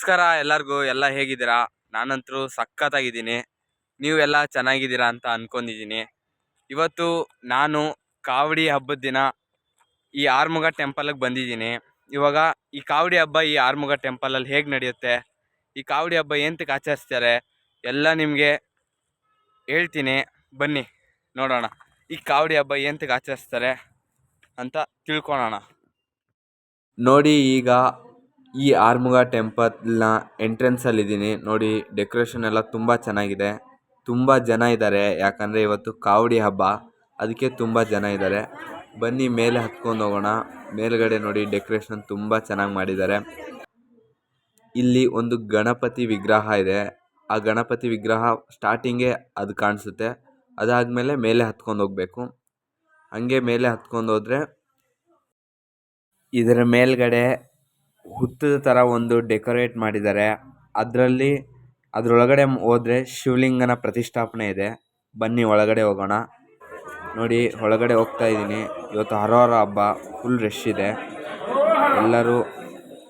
ನಮಸ್ಕಾರ ಎಲ್ಲರಿಗೂ. ಎಲ್ಲ ಹೇಗಿದ್ದೀರಾ? ನಾನಂತರೂ ಸಖತ್ತಾಗಿದ್ದೀನಿ. ನೀವೆಲ್ಲ ಚೆನ್ನಾಗಿದ್ದೀರಾ ಅಂತ ಅನ್ಕೊಂಡಿದ್ದೀನಿ. ಇವತ್ತು ನಾನು ಕಾವಡಿ ಹಬ್ಬದ ದಿನ ಈ ಆರ್ಮುಗ ಟೆಂಪಲ್ಗೆ ಬಂದಿದ್ದೀನಿ. ಇವಾಗ ಈ ಕಾವಡಿ ಹಬ್ಬ ಈ ಆರ್ಮುಗ ಟೆಂಪಲಲ್ಲಿ ಹೇಗೆ ನಡೆಯುತ್ತೆ, ಈ ಕಾವಡಿ ಹಬ್ಬ ಎಂತಕ್ಕೆ ಆಚರಿಸ್ತಾರೆ ಎಲ್ಲ ನಿಮಗೆ ಹೇಳ್ತೀನಿ. ಬನ್ನಿ ನೋಡೋಣ ಈ ಕಾವಡಿ ಹಬ್ಬ ಎಂತಕ್ಕೆ ಆಚರಿಸ್ತಾರೆ ಅಂತ ತಿಳ್ಕೊಳ್ಳೋಣ. ನೋಡಿ, ಈಗ ಈ ಆರ್ಮುಗ ಟೆಂಪಲ್ನ ಎಂಟ್ರೆನ್ಸಲ್ಲಿದ್ದೀನಿ. ನೋಡಿ, ಡೆಕೋರೇಷನ್ ಎಲ್ಲ ತುಂಬ ಚೆನ್ನಾಗಿದೆ. ತುಂಬ ಜನ ಇದ್ದಾರೆ, ಯಾಕಂದರೆ ಇವತ್ತು ಕಾವಡಿ ಹಬ್ಬ, ಅದಕ್ಕೆ ತುಂಬ ಜನ ಇದ್ದಾರೆ. ಬನ್ನಿ ಮೇಲೆ ಹತ್ಕೊಂಡು ಹೋಗೋಣ. ಮೇಲ್ಗಡೆ ನೋಡಿ ಡೆಕೋರೇಷನ್ ತುಂಬ ಚೆನ್ನಾಗಿ ಮಾಡಿದ್ದಾರೆ. ಇಲ್ಲಿ ಒಂದು ಗಣಪತಿ ವಿಗ್ರಹ ಇದೆ. ಆ ಗಣಪತಿ ವಿಗ್ರಹ ಸ್ಟಾರ್ಟಿಂಗೇ ಅದು ಕಾಣಿಸುತ್ತೆ. ಅದಾದಮೇಲೆ ಮೇಲೆ ಹತ್ಕೊಂಡು ಹೋಗಬೇಕು. ಹಂಗೆ ಮೇಲೆ ಹತ್ಕೊಂಡು ಹೋದರೆ ಇದರ ಮೇಲ್ಗಡೆ ಹುತ್ತದ ಥರ ಒಂದು ಡೆಕೋರೇಟ್ ಮಾಡಿದ್ದಾರೆ. ಅದರೊಳಗಡೆ ಹೋದರೆ ಶಿವಲಿಂಗನ ಪ್ರತಿಷ್ಠಾಪನೆ ಇದೆ. ಬನ್ನಿ ಒಳಗಡೆ ಹೋಗೋಣ. ನೋಡಿ, ಒಳಗಡೆ ಹೋಗ್ತಾ ಇದ್ದೀನಿ. ಇವತ್ತು ಹರೋಹರ ಹಬ್ಬ, ಫುಲ್ ರಶ್ ಇದೆ. ಎಲ್ಲರೂ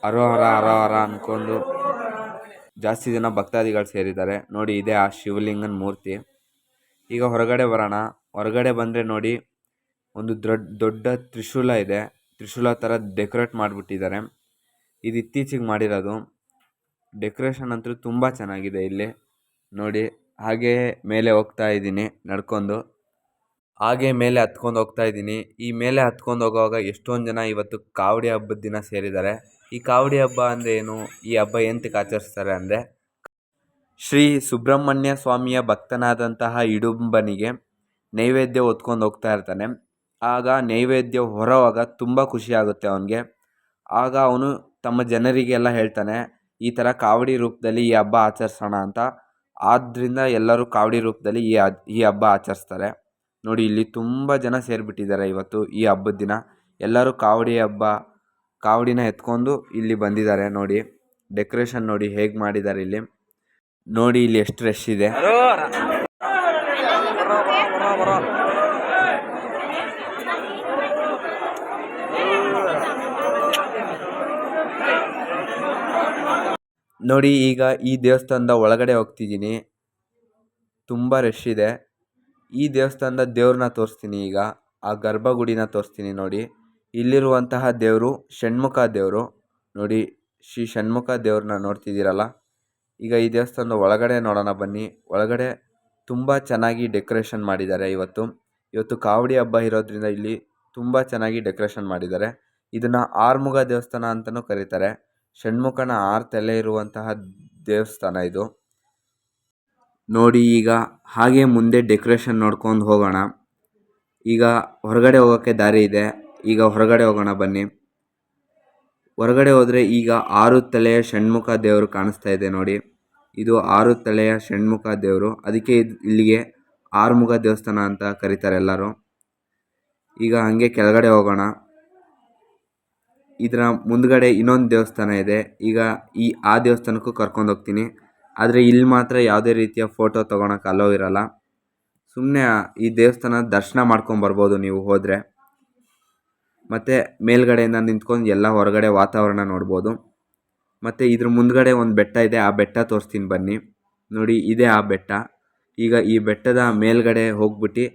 ಹರೋಹರ ಹರೋಹರ ಅಂದ್ಕೊಂಡು ಜಾಸ್ತಿ ಜನ ಭಕ್ತಾದಿಗಳು ಸೇರಿದ್ದಾರೆ. ನೋಡಿ, ಇದೆ ಆ ಶಿವಲಿಂಗನ ಮೂರ್ತಿ. ಈಗ ಹೊರಗಡೆ ಬರೋಣ. ಹೊರಗಡೆ ಬಂದರೆ ನೋಡಿ, ಒಂದು ದೊಡ್ಡ ತ್ರಿಶೂಲ ಇದೆ. ತ್ರಿಶೂಲ ಥರ ಡೆಕೋರೇಟ್ ಮಾಡಿಬಿಟ್ಟಿದ್ದಾರೆ. ಇದು ಇತ್ತೀಚೆಗೆ ಮಾಡಿರೋದು. ಡೆಕೋರೇಷನ್ ಅಂತೂ ತುಂಬ ಚೆನ್ನಾಗಿದೆ ಇಲ್ಲಿ ನೋಡಿ. ಹಾಗೇ ಮೇಲೆ ಹೋಗ್ತಾ ಇದ್ದೀನಿ ನಡ್ಕೊಂಡು. ಹಾಗೆ ಮೇಲೆ ಹತ್ಕೊಂಡು ಹೋಗ್ತಾ ಇದ್ದೀನಿ. ಈ ಮೇಲೆ ಹತ್ಕೊಂಡು ಹೋಗುವಾಗ ಎಷ್ಟೊಂದು ಜನ ಇವತ್ತು ಕಾವಡಿ ಹಬ್ಬದ ದಿನ ಸೇರಿದ್ದಾರೆ. ಈ ಕಾವಡಿ ಹಬ್ಬ ಅಂದರೆ ಏನು, ಈ ಹಬ್ಬ ಎಂತಕ್ಕೆ ಆಚರಿಸ್ತಾರೆ ಅಂದರೆ, ಶ್ರೀ ಸುಬ್ರಹ್ಮಣ್ಯ ಸ್ವಾಮಿಯ ಭಕ್ತನಾದಂತಹ ಇಡುಂಬನಿಗೆ ನೈವೇದ್ಯ ಹೊತ್ಕೊಂಡು ಹೋಗ್ತಾ ಇರ್ತಾನೆ. ಆಗ ನೈವೇದ್ಯ ಹೊರವಾಗ ತುಂಬ ಖುಷಿಯಾಗುತ್ತೆ ಅವನಿಗೆ. ಆಗ ಅವನು ತಮ್ಮ ಜನರಿಗೆಲ್ಲ ಹೇಳ್ತಾನೆ, ಈ ಥರ ಕಾವಡಿ ರೂಪದಲ್ಲಿ ಈ ಹಬ್ಬ ಆಚರಿಸೋಣ ಅಂತ. ಆದ್ದರಿಂದ ಎಲ್ಲರೂ ಕಾವಡಿ ರೂಪದಲ್ಲಿ ಈ ಹಬ್ಬ ಆಚರಿಸ್ತಾರೆ. ನೋಡಿ, ಇಲ್ಲಿ ತುಂಬ ಜನ ಸೇರಿಬಿಟ್ಟಿದ್ದಾರೆ ಇವತ್ತು ಈ ಹಬ್ಬದ ದಿನ. ಎಲ್ಲರೂ ಕಾವಡಿನ ಎತ್ಕೊಂಡು ಇಲ್ಲಿ ಬಂದಿದ್ದಾರೆ. ನೋಡಿ, ಡೆಕೋರೇಷನ್ ನೋಡಿ ಹೇಗೆ ಮಾಡಿದ್ದಾರೆ ಇಲ್ಲಿ. ನೋಡಿ, ಇಲ್ಲಿ ಎಷ್ಟು ರಶ್ ಇದೆ. ನೋಡಿ, ಈಗ ಈ ದೇವಸ್ಥಾನದ ಒಳಗಡೆ ಹೋಗ್ತಿದ್ದೀನಿ. ತುಂಬ ರಶ್ ಇದೆ. ಈ ದೇವಸ್ಥಾನದ ದೇವ್ರನ್ನ ತೋರಿಸ್ತೀನಿ. ಈಗ ಆ ಗರ್ಭಗುಡಿನ ತೋರಿಸ್ತೀನಿ. ನೋಡಿ, ಇಲ್ಲಿರುವಂತಹ ದೇವರು ಷಣ್ಮುಖ ದೇವರು. ನೋಡಿ, ಶ್ರೀ ಷಣ್ಮುಖ ದೇವ್ರನ್ನ ನೋಡ್ತಿದ್ದೀರಲ್ಲ. ಈಗ ಈ ದೇವಸ್ಥಾನದ ಒಳಗಡೆ ನೋಡೋಣ ಬನ್ನಿ. ಒಳಗಡೆ ತುಂಬ ಚೆನ್ನಾಗಿ ಡೆಕೋರೇಷನ್ ಮಾಡಿದ್ದಾರೆ. ಇವತ್ತು ಕಾವಡಿ ಹಬ್ಬ ಇರೋದ್ರಿಂದ ಇಲ್ಲಿ ತುಂಬ ಚೆನ್ನಾಗಿ ಡೆಕೋರೇಷನ್ ಮಾಡಿದ್ದಾರೆ. ಇದನ್ನು ಆರ್ಮುಗ ದೇವಸ್ಥಾನ ಅಂತಲೂ ಕರೀತಾರೆ. ಷಣ್ಮುಖನ 6 ತಲೆ ಇರುವಂತಹ ದೇವಸ್ಥಾನ ಇದು. ನೋಡಿ, ಈಗ ಹಾಗೆ ಮುಂದೆ ಡೆಕೋರೇಷನ್ ನೋಡ್ಕೊಂಡು ಹೋಗೋಣ. ಈಗ ಹೊರಗಡೆ ಹೋಗೋಕ್ಕೆ ದಾರಿ ಇದೆ. ಈಗ ಹೊರಗಡೆ ಹೋಗೋಣ ಬನ್ನಿ. ಹೊರಗಡೆ ಹೋದರೆ ಈಗ 6 ತಲೆಯ ಷಣ್ಮುಖ ದೇವರು ಕಾಣಿಸ್ತಾ ಇದೆ. ನೋಡಿ, ಇದು 6 ತಲೆಯ ಷಣ್ಮುಖ ದೇವರು. ಅದಕ್ಕೆ ಇಲ್ಲಿಗೆ ಆರ್ಮುಗ ದೇವಸ್ಥಾನ ಅಂತ ಕರೀತಾರೆ ಎಲ್ಲರೂ. ಈಗ ಹಾಗೆ ಕೆಳಗಡೆ ಹೋಗೋಣ. ಇದರ ಮುಂದ್ಗಡೆ ಇನ್ನೊಂದು ದೇವಸ್ಥಾನ ಇದೆ. ಈಗ ಆ ದೇವಸ್ಥಾನಕ್ಕೂ ಕರ್ಕೊಂಡು ಹೋಗ್ತೀನಿ. ಆದರೆ ಇಲ್ಲಿ ಮಾತ್ರ ಯಾವುದೇ ರೀತಿಯ ಫೋಟೋ ತೊಗೊಳಕ್ಕೆ ಅಲೋ ಇರಲ್ಲ. ಸುಮ್ಮನೆ ಈ ದೇವಸ್ಥಾನ ದರ್ಶನ ಮಾಡ್ಕೊಂಬರ್ಬೋದು ನೀವು ಹೋದರೆ. ಮತ್ತು ಮೇಲ್ಗಡೆಯಿಂದ ನಿಂತ್ಕೊಂಡು ಎಲ್ಲ ಹೊರಗಡೆ ವಾತಾವರಣ ನೋಡ್ಬೋದು. ಮತ್ತು ಇದ್ರ ಮುಂದ್ಗಡೆ ಒಂದು ಬೆಟ್ಟ ಇದೆ. ಆ ಬೆಟ್ಟ ತೋರಿಸ್ತೀನಿ ಬನ್ನಿ. ನೋಡಿ, ಇದೆ ಆ ಬೆಟ್ಟ. ಈಗ ಈ ಬೆಟ್ಟದ ಮೇಲ್ಗಡೆ ಹೋಗ್ಬಿಟ್ಟು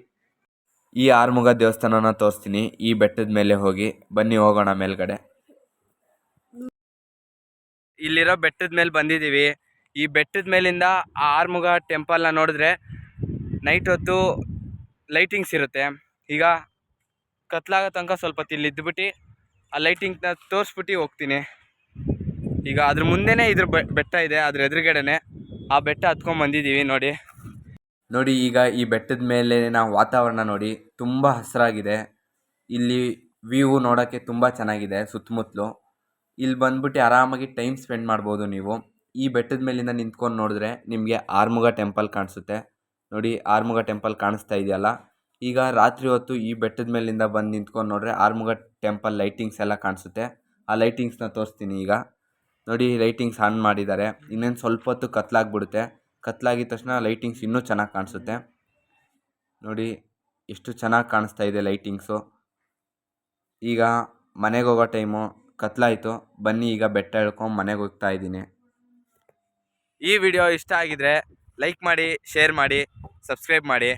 ಈ ಆರ್ಮುಗ ದೇವಸ್ಥಾನನ ತೋರಿಸ್ತೀನಿ. ಈ ಬೆಟ್ಟದ ಮೇಲೆ ಹೋಗಿ ಬನ್ನಿ, ಹೋಗೋಣ ಮೇಲ್ಗಡೆ. ಇಲ್ಲಿರೋ ಬೆಟ್ಟದ ಮೇಲೆ ಬಂದಿದ್ದೀವಿ. ಈ ಬೆಟ್ಟದ ಮೇಲಿಂದ ಆ ಆರ್ಮುಗ ಟೆಂಪಲ್ನ ನೋಡಿದ್ರೆ ನೈಟ್ ಹೊತ್ತು ಲೈಟಿಂಗ್ಸ್ ಇರುತ್ತೆ. ಈಗ ಕತ್ಲಾಗೋ ತನಕ ಸ್ವಲ್ಪ ಇಲ್ಲಿ ಇದ್ಬಿಟ್ಟು ಆ ಲೈಟಿಂಗ್ನ ತೋರಿಸ್ಬಿಟ್ಟು ಹೋಗ್ತೀನಿ. ಈಗ ಅದ್ರ ಮುಂದೆನೇ ಇದ್ರ ಬೆಟ್ಟ ಇದೆ, ಅದ್ರ ಎದುರುಗಡೆನೆ ಆ ಬೆಟ್ಟ ಹತ್ಕೊಂಡು ಬಂದಿದ್ದೀವಿ. ನೋಡಿ, ಈಗ ಈ ಬೆಟ್ಟದ ಮೇಲೆ ನಾವು ವಾತಾವರಣ ನೋಡಿ, ತುಂಬ ಹಸಿರಾಗಿದೆ. ಇಲ್ಲಿ ವ್ಯೂ ನೋಡೋಕ್ಕೆ ತುಂಬ ಚೆನ್ನಾಗಿದೆ ಸುತ್ತಮುತ್ತಲು. ಇಲ್ಲಿ ಬಂದ್ಬಿಟ್ಟು ಆರಾಮಾಗಿ ಟೈಮ್ ಸ್ಪೆಂಡ್ ಮಾಡ್ಬೋದು ನೀವು. ಈ ಬೆಟ್ಟದ ಮೇಲಿಂದ ನಿಂತ್ಕೊಂಡು ನೋಡಿದ್ರೆ ನಿಮಗೆ ಆರ್ಮುಗ ಟೆಂಪಲ್ ಕಾಣಿಸುತ್ತೆ. ನೋಡಿ, ಆರ್ಮುಗ ಟೆಂಪಲ್ ಕಾಣಿಸ್ತಾ ಇದೆಯಲ್ಲ. ಈಗ ರಾತ್ರಿ ಹೊತ್ತು ಈ ಬೆಟ್ಟದ ಮೇಲಿಂದ ಬಂದು ನಿಂತ್ಕೊಂಡು ನೋಡಿದ್ರೆ ಆರ್ಮುಗ ಟೆಂಪಲ್ ಲೈಟಿಂಗ್ಸ್ ಎಲ್ಲ ಕಾಣಿಸುತ್ತೆ. ಆ ಲೈಟಿಂಗ್ಸ್ನ ತೋರಿಸ್ತೀನಿ. ಈಗ ನೋಡಿ, ಲೈಟಿಂಗ್ಸ್ ಆನ್ ಮಾಡಿದ್ದಾರೆ. ಇನ್ನೇನು ಸ್ವಲ್ಪ ಹೊತ್ತು ಕತ್ಲಾಗ್ಬಿಡುತ್ತೆ. ಕತ್ಲಾಗಿದ ತಕ್ಷಣ ಲೈಟಿಂಗ್ಸ್ ಇನ್ನೂ ಚೆನ್ನಾಗಿ ಕಾಣಿಸುತ್ತೆ. ನೋಡಿ, ಎಷ್ಟು ಚೆನ್ನಾಗಿ ಕಾಣಿಸ್ತಾ ಇದೆ ಲೈಟಿಂಗ್ಸು. ಈಗ ಮನೆಗೆ ಹೋಗೋ ಟೈಮು, ಕತ್ಲಾಯಿತು. ಬನ್ನಿ, ಈಗ ಬೆಟ್ಟ ಇಳ್ಕೊಂಡು ಮನೆಗೆ ಹೋಗ್ತಾ ಇದ್ದೀನಿ. ಈ ವಿಡಿಯೋ ಇಷ್ಟ ಆಗಿದ್ರೆ ಲೈಕ್ ಮಾಡಿ, ಶೇರ್ ಮಾಡಿ, ಸಬ್ಸ್ಕ್ರೈಬ್ ಮಾಡಿ.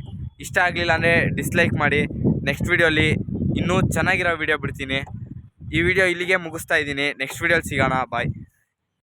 ಇಷ್ಟ ಆಗಲಿಲ್ಲ ಅಂದರೆ ಡಿಸ್ಲೈಕ್ ಮಾಡಿ. ನೆಕ್ಸ್ಟ್ ವಿಡಿಯೋಲಿ ಇನ್ನೂ ಚೆನ್ನಾಗಿರೋ ವಿಡಿಯೋ ಬಿಡ್ತೀನಿ. ಈ ವಿಡಿಯೋ ಇಲ್ಲಿಗೆ ಮುಗಿಸ್ತಾ ಇದ್ದೀನಿ. ನೆಕ್ಸ್ಟ್ ವಿಡಿಯೋಲಿ ಸಿಗೋಣ. ಬಾಯ್.